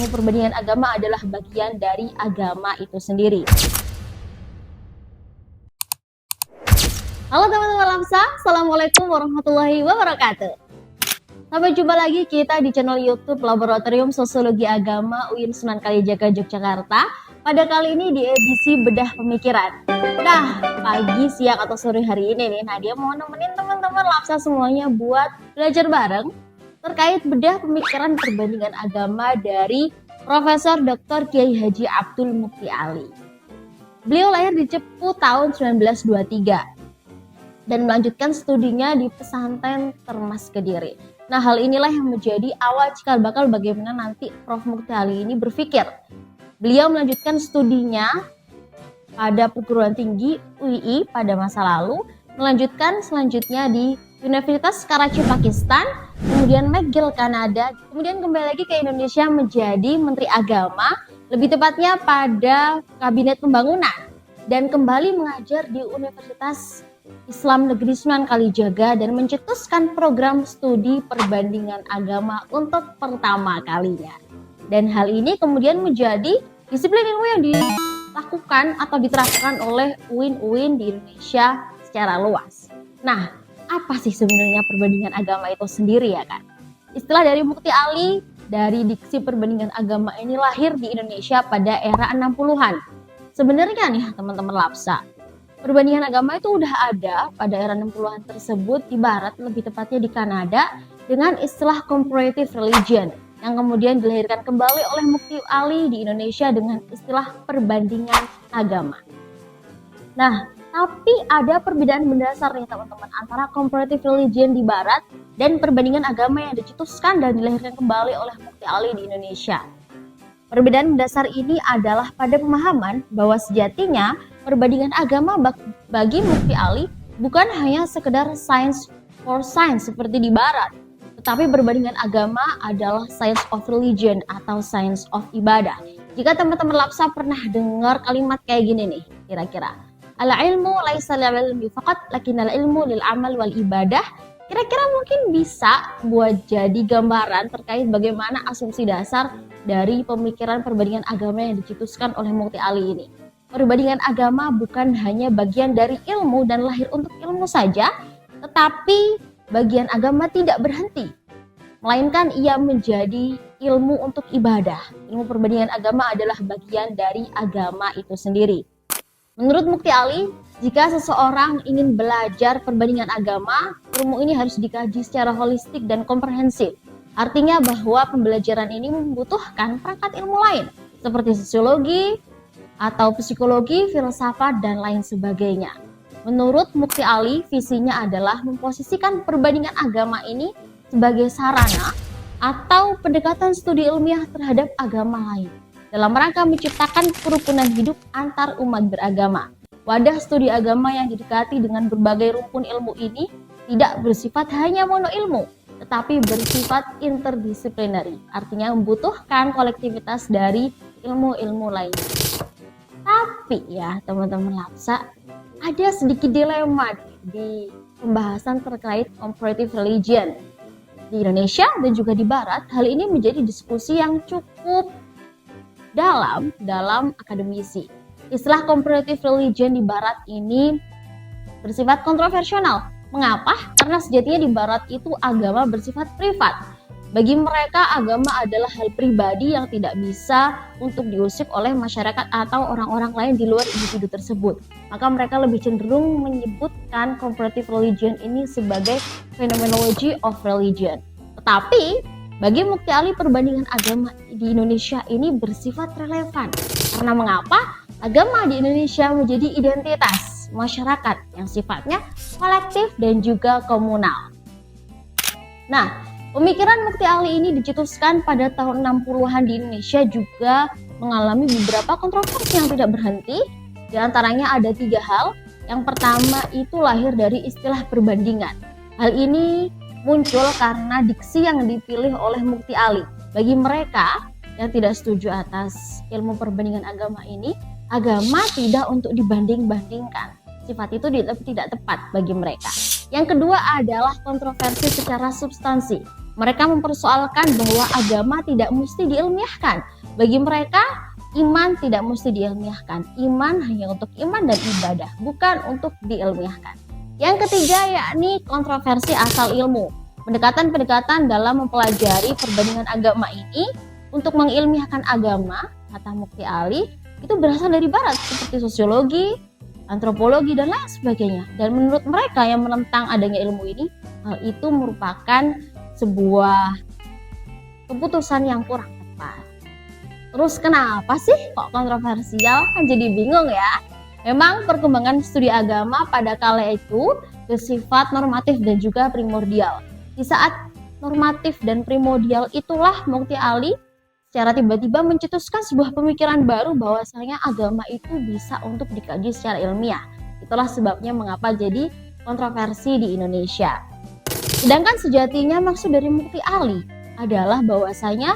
Ilmu perbandingan agama adalah bagian dari agama itu sendiri. Halo teman-teman Lamsa, Assalamualaikum warahmatullahi wabarakatuh. Sampai jumpa lagi kita di channel YouTube Laboratorium Sosiologi Agama UIN Sunan Kalijaga Yogyakarta. Pada kali ini di edisi Bedah Pemikiran. Nah, pagi, siang, atau sore hari ini nih, Nadia mau nemenin teman-teman Lamsa semuanya buat belajar bareng terkait bedah pemikiran perbandingan agama dari Profesor Dr. Kiai Haji Abdul Mukti Ali. Beliau lahir di Cepu tahun 1923 dan melanjutkan studinya di pesantren Termas Kediri. Nah, hal inilah yang menjadi awal cikal bakal bagaimana nanti Prof. Mukti Ali ini berpikir. Beliau melanjutkan studinya pada perguruan tinggi UII pada masa lalu, melanjutkan selanjutnya di Universitas Karachi, Pakistan, kemudian McGill, Kanada, kemudian kembali lagi ke Indonesia menjadi Menteri Agama, lebih tepatnya pada Kabinet Pembangunan, dan kembali mengajar di Universitas Islam Negeri Sunan Kalijaga dan mencetuskan program studi perbandingan agama untuk pertama kalinya. Dan hal ini kemudian menjadi disiplin ilmu yang dilakukan atau diterapkan oleh UIN di Indonesia secara luas. Nah, apa sih sebenarnya perbandingan agama itu sendiri ya kan? Istilah dari Mukti Ali dari diksi perbandingan agama ini lahir di Indonesia pada era 60-an. Sebenarnya nih teman-teman Lapsa, perbandingan agama itu udah ada pada era 60-an tersebut di barat, lebih tepatnya di Kanada, dengan istilah comparative religion yang kemudian dilahirkan kembali oleh Mukti Ali di Indonesia dengan istilah perbandingan agama. Nah, tapi ada perbedaan mendasar nih teman-teman antara comparative religion di barat dan perbandingan agama yang dicetuskan dan dilahirkan kembali oleh Mukti Ali di Indonesia. Perbedaan mendasar ini adalah pada pemahaman bahwa sejatinya perbandingan agama bagi Mukti Ali bukan hanya sekedar science for science seperti di barat, tetapi perbandingan agama adalah science of religion atau science of ibadah. Jika teman-teman Lapsa pernah dengar kalimat kayak gini nih, kira-kira al-ilmu laisa lil-ilmi faqat lakinnal ilmu lil amal wal ibadah. Kira-kira mungkin bisa buat jadi gambaran terkait bagaimana asumsi dasar dari pemikiran perbandingan agama yang dicetuskan oleh Mukti Ali ini. Perbandingan agama bukan hanya bagian dari ilmu dan lahir untuk ilmu saja, tetapi bagian agama tidak berhenti, melainkan ia menjadi ilmu untuk ibadah. Ilmu perbandingan agama adalah bagian dari agama itu sendiri. Menurut Mukti Ali, jika seseorang ingin belajar perbandingan agama, ilmu ini harus dikaji secara holistik dan komprehensif. Artinya bahwa pembelajaran ini membutuhkan perangkat ilmu lain, seperti sosiologi, atau psikologi, filsafat, dan lain sebagainya. Menurut Mukti Ali, visinya adalah memposisikan perbandingan agama ini sebagai sarana atau pendekatan studi ilmiah terhadap agama lain, dalam rangka menciptakan kerukunan hidup antar umat beragama. Wadah studi agama yang didekati dengan berbagai rumpun ilmu ini tidak bersifat hanya mono ilmu, tetapi bersifat interdisiplinary, artinya membutuhkan kolektivitas dari ilmu-ilmu lain. Tapi ya teman-teman Lapsa, ada sedikit dilema di pembahasan terkait comparative religion. Di Indonesia dan juga di Barat, hal ini menjadi diskusi yang cukup dalam akademisi. Istilah comparative religion di Barat ini bersifat kontroversial. Mengapa? Karena sejatinya di Barat itu agama bersifat privat. Bagi mereka, agama adalah hal pribadi yang tidak bisa untuk diusik oleh masyarakat atau orang-orang lain di luar individu tersebut. Maka mereka lebih cenderung menyebutkan comparative religion ini sebagai phenomenology of religion. Tetapi bagi Mukti Ali, perbandingan agama di Indonesia ini bersifat relevan. Karena mengapa? Agama di Indonesia menjadi identitas masyarakat yang sifatnya kolektif dan juga komunal. Nah, pemikiran Mukti Ali ini dicetuskan pada tahun 60-an di Indonesia juga mengalami beberapa kontroversi yang tidak berhenti. Di antaranya ada 3 hal. Yang pertama itu lahir dari istilah perbandingan. Hal ini muncul karena diksi yang dipilih oleh Mukti Ali. Bagi mereka yang tidak setuju atas ilmu perbandingan agama ini, agama tidak untuk dibanding-bandingkan. Sifat itu tidak tepat bagi mereka. Yang kedua adalah kontroversi secara substansi. Mereka mempersoalkan bahwa agama tidak mesti diilmiahkan. Bagi mereka, iman tidak mesti diilmiahkan. Iman hanya untuk iman dan ibadah, bukan untuk diilmiahkan. Yang ketiga yakni kontroversi asal ilmu. Pendekatan-pendekatan dalam mempelajari perbandingan agama ini untuk mengilmiahkan agama, kata Mukti Ali, itu berasal dari barat seperti sosiologi, antropologi, dan lain sebagainya. Dan menurut mereka yang menentang adanya ilmu ini, hal itu merupakan sebuah keputusan yang kurang tepat. Terus kenapa sih kok kontroversial? Kan jadi bingung ya. Memang perkembangan studi agama pada kala itu bersifat normatif dan juga primordial. Di saat normatif dan primordial itulah Mukti Ali secara tiba-tiba mencetuskan sebuah pemikiran baru bahwasanya agama itu bisa untuk dikaji secara ilmiah. Itulah sebabnya mengapa jadi kontroversi di Indonesia. Sedangkan sejatinya maksud dari Mukti Ali adalah bahwasanya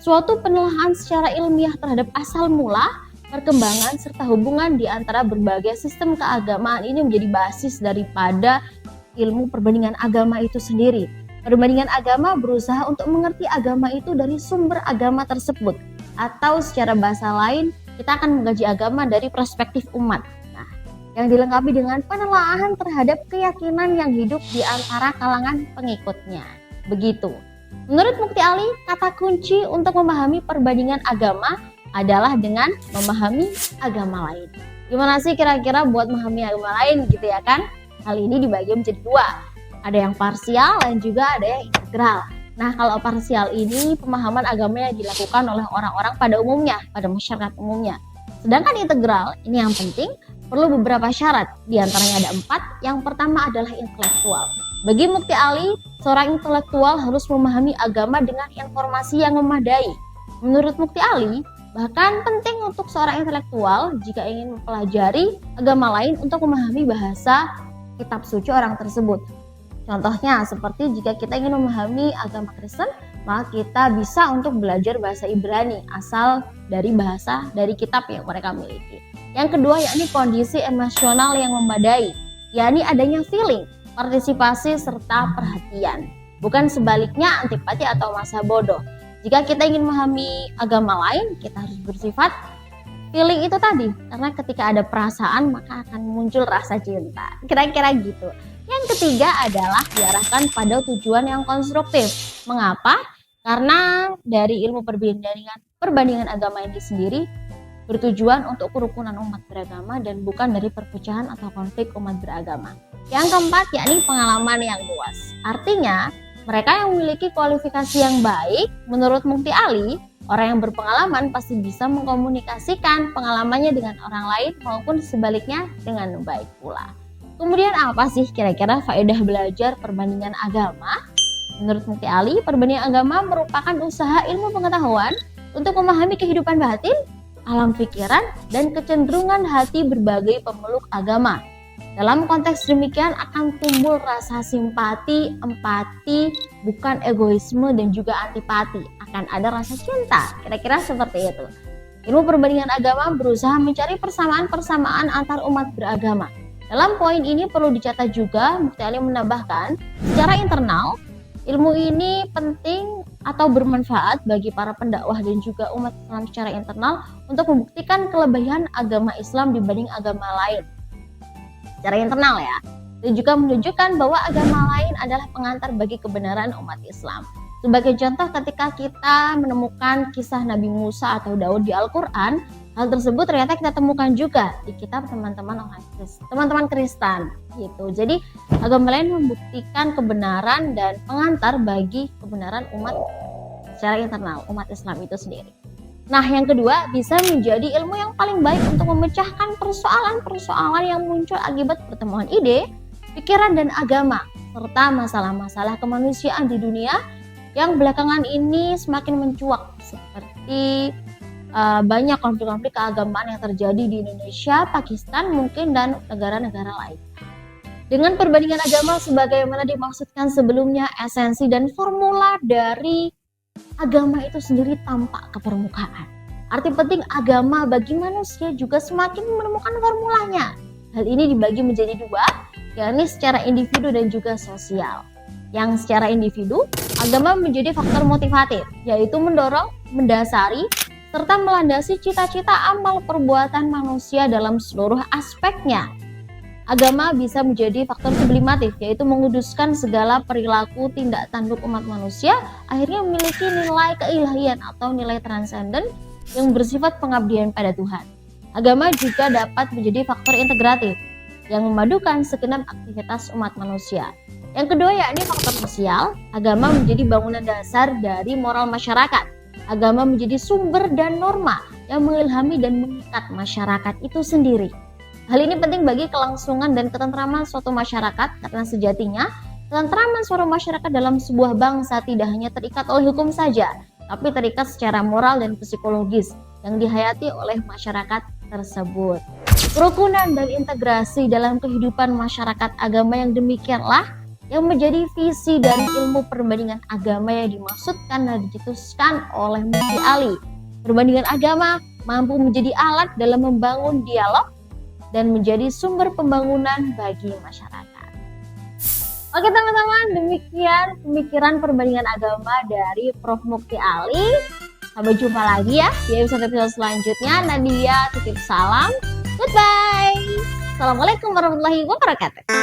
suatu penelaahan secara ilmiah terhadap asal mula, perkembangan serta hubungan di antara berbagai sistem keagamaan ini menjadi basis daripada ilmu perbandingan agama itu sendiri. Perbandingan agama berusaha untuk mengerti agama itu dari sumber agama tersebut, atau secara bahasa lain kita akan mengkaji agama dari perspektif umat. Nah, yang dilengkapi dengan penelaahan terhadap keyakinan yang hidup di antara kalangan pengikutnya. Begitu. Menurut Mukti Ali, kata kunci untuk memahami perbandingan agama adalah dengan memahami agama lain. Gimana sih kira-kira buat memahami agama lain gitu ya kan? Hal ini dibagi menjadi dua. Ada yang parsial dan juga ada yang integral. Nah, kalau parsial ini pemahaman agama yang dilakukan oleh orang-orang pada umumnya, pada masyarakat umumnya. Sedangkan integral, ini yang penting, perlu beberapa syarat. Di antaranya ada 4. Yang pertama adalah intelektual. Bagi Mukti Ali, seorang intelektual harus memahami agama dengan informasi yang memadai. Menurut Mukti Ali, bahkan penting untuk seorang intelektual jika ingin mempelajari agama lain untuk memahami bahasa kitab suci orang tersebut. Contohnya seperti jika kita ingin memahami agama Kristen, maka kita bisa untuk belajar bahasa Ibrani asal dari bahasa dari kitab yang mereka miliki. Yang kedua yakni kondisi emosional yang memadai, yakni adanya feeling, partisipasi serta perhatian. Bukan sebaliknya antipati atau masa bodoh. Jika kita ingin memahami agama lain, kita harus bersifat feeling itu tadi, karena ketika ada perasaan maka akan muncul rasa cinta. Kira-kira gitu. Yang ketiga adalah diarahkan pada tujuan yang konstruktif. Mengapa? Karena dari ilmu perbandingan agama ini sendiri bertujuan untuk kerukunan umat beragama dan bukan dari perpecahan atau konflik umat beragama. Yang keempat yakni pengalaman yang luas. Artinya, mereka yang memiliki kualifikasi yang baik, menurut Mukti Ali, orang yang berpengalaman pasti bisa mengkomunikasikan pengalamannya dengan orang lain maupun sebaliknya dengan baik pula. Kemudian apa sih kira-kira faedah belajar perbandingan agama? Menurut Mukti Ali, perbandingan agama merupakan usaha ilmu pengetahuan untuk memahami kehidupan batin, alam pikiran, dan kecenderungan hati berbagai pemeluk agama. Dalam konteks demikian akan timbul rasa simpati, empati, bukan egoisme dan juga antipati. Akan ada rasa cinta, kira-kira seperti itu. Ilmu perbandingan agama berusaha mencari persamaan-persamaan antar umat beragama. Dalam poin ini perlu dicatat juga, Mukti Ali menambahkan, secara internal, ilmu ini penting atau bermanfaat bagi para pendakwah dan juga umat Islam secara internal untuk membuktikan kelebihan agama Islam dibanding agama lain. Secara internal ya, dan juga menunjukkan bahwa agama lain adalah pengantar bagi kebenaran umat Islam. Sebagai contoh, ketika kita menemukan kisah Nabi Musa atau Daud di Al-Quran, hal tersebut ternyata kita temukan juga di kitab teman-teman Kristen gitu. Jadi agama lain membuktikan kebenaran dan pengantar bagi kebenaran umat secara internal, umat Islam itu sendiri. Nah, yang kedua, bisa menjadi ilmu yang paling baik untuk memecahkan persoalan-persoalan yang muncul akibat pertemuan ide, pikiran, dan agama, serta masalah-masalah kemanusiaan di dunia yang belakangan ini semakin mencuat, seperti banyak konflik-konflik keagamaan yang terjadi di Indonesia, Pakistan mungkin, dan negara-negara lain. Dengan perbandingan agama sebagaimana dimaksudkan sebelumnya, esensi dan formula dari agama itu sendiri tampak ke permukaan. Arti penting agama bagi manusia juga semakin menemukan formulanya. Hal ini dibagi menjadi dua, yakni secara individu dan juga sosial. Yang secara individu, agama menjadi faktor motivatif, yaitu mendorong, mendasari, serta melandasi cita-cita amal perbuatan manusia dalam seluruh aspeknya. Agama bisa menjadi faktor sublimatif, yaitu menguduskan segala perilaku tindak tanduk umat manusia, akhirnya memiliki nilai keilahian atau nilai transenden yang bersifat pengabdian pada Tuhan. Agama juga dapat menjadi faktor integratif, yang memadukan segenap aktivitas umat manusia. Yang kedua yakni faktor sosial. Agama menjadi bangunan dasar dari moral masyarakat. Agama menjadi sumber dan norma yang mengilhami dan mengikat masyarakat itu sendiri. Hal ini penting bagi kelangsungan dan ketentraman suatu masyarakat, karena sejatinya ketentraman suatu masyarakat dalam sebuah bangsa tidak hanya terikat oleh hukum saja, tapi terikat secara moral dan psikologis yang dihayati oleh masyarakat tersebut. Kerukunan dan integrasi dalam kehidupan masyarakat agama yang demikianlah yang menjadi visi dari ilmu perbandingan agama yang dimaksudkan dan dicetuskan oleh Mufti Ali. Perbandingan agama mampu menjadi alat dalam membangun dialog dan menjadi sumber pembangunan bagi masyarakat. Oke teman-teman, demikian pemikiran perbandingan agama dari Prof. Mufti Ali. Sampai jumpa lagi ya di episode selanjutnya. Nadia titip salam. Goodbye. Assalamualaikum warahmatullahi wabarakatuh.